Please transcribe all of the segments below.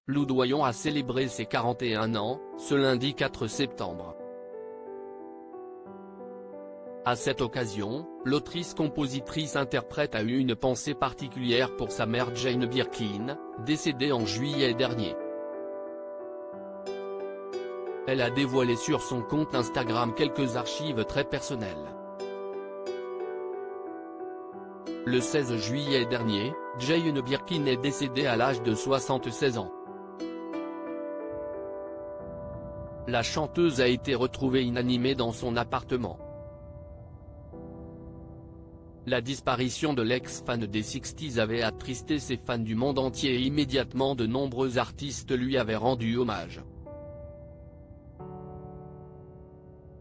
Lou Doyon a célébré ses 41 ans, ce lundi 4 septembre. À cette occasion, l'autrice-compositrice-interprète a eu une pensée particulière pour sa mère Jane Birkin, décédée en juillet dernier. Elle a dévoilé sur son compte Instagram quelques archives très personnelles. Le 16 juillet dernier, Jane Birkin est décédée à l'âge de 76 ans. La chanteuse a été retrouvée inanimée dans son appartement. La disparition de l'ex-fan des 60s avait attristé ses fans du monde entier et immédiatement de nombreux artistes lui avaient rendu hommage.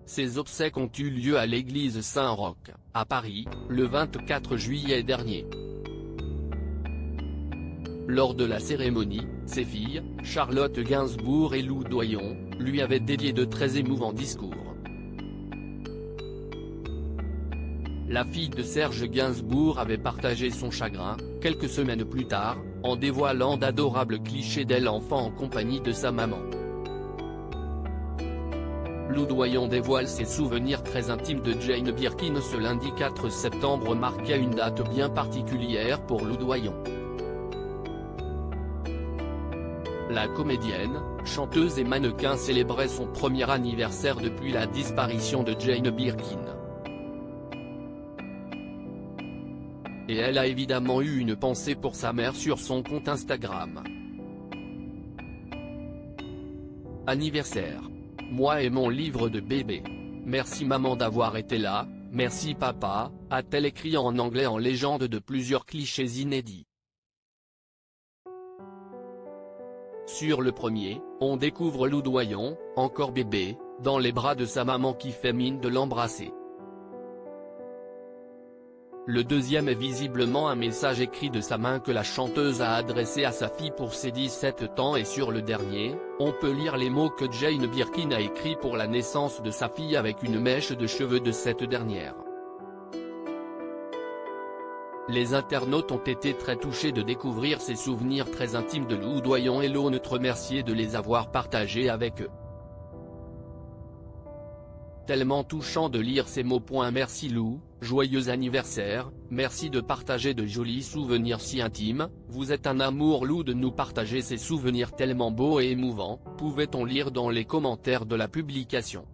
Ses obsèques ont eu lieu à l'église Saint-Roch, à Paris, le 24 juillet dernier. Lors de la cérémonie, ses filles, Charlotte Gainsbourg et Lou Doyon, lui avaient dédié de très émouvants discours. La fille de Serge Gainsbourg avait partagé son chagrin, quelques semaines plus tard, en dévoilant d'adorables clichés d'elle enfant en compagnie de sa maman. Lou Doyon dévoile ses souvenirs très intimes de Jane Birkin. Ce lundi 4 septembre marquait une date bien particulière pour Lou Doyon. La comédienne, chanteuse et mannequin célébrait son premier anniversaire depuis la disparition de Jane Birkin. Et elle a évidemment eu une pensée pour sa mère sur son compte Instagram. Anniversaire. Moi et mon livre de bébé. Merci maman d'avoir été là, merci papa, a-t-elle écrit en anglais en légende de plusieurs clichés inédits. Sur le premier, on découvre Lou Doyon, encore bébé, dans les bras de sa maman qui fait mine de l'embrasser. Le deuxième est visiblement un message écrit de sa main que la chanteuse a adressé à sa fille pour ses 17 ans et sur le dernier, on peut lire les mots que Jane Birkin a écrits pour la naissance de sa fille avec une mèche de cheveux de cette dernière. Les internautes ont été très touchés de découvrir ces souvenirs très intimes de Lou Doyon et l'ont remercié de les avoir partagés avec eux. Tellement touchant de lire ces mots. Merci Lou, joyeux anniversaire, merci de partager de jolis souvenirs si intimes, vous êtes un amour Lou de nous partager ces souvenirs tellement beaux et émouvants, pouvait-on lire dans les commentaires de la publication.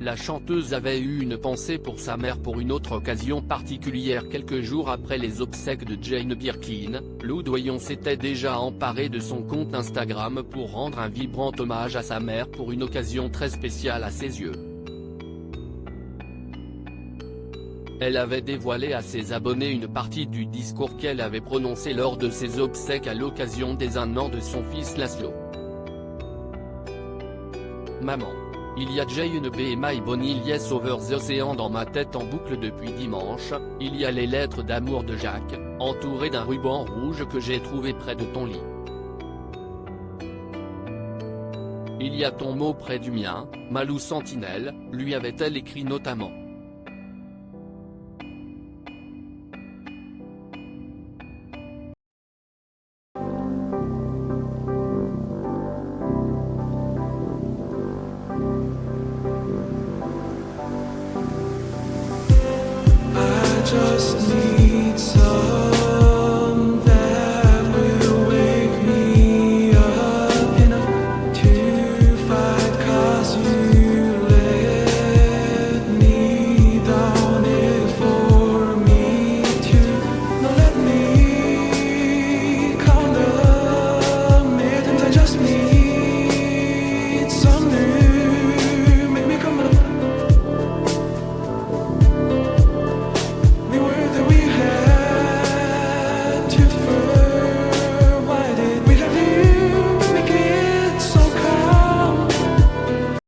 La chanteuse avait eu une pensée pour sa mère pour une autre occasion particulière. Quelques jours après les obsèques de Jane Birkin, Lou Doyon s'était déjà emparé de son compte Instagram pour rendre un vibrant hommage à sa mère pour une occasion très spéciale à ses yeux. Elle avait dévoilé à ses abonnés une partie du discours qu'elle avait prononcé lors de ses obsèques à l'occasion des 1 an de son fils Laszlo. Maman. Il y a Jane B et My Bonnie Lies Over the Ocean dans ma tête en boucle depuis dimanche, il y a les lettres d'amour de Jacques, entourées d'un ruban rouge que j'ai trouvé près de ton lit. Il y a ton mot près du mien, Malou Sentinelle, lui avait-elle écrit notamment.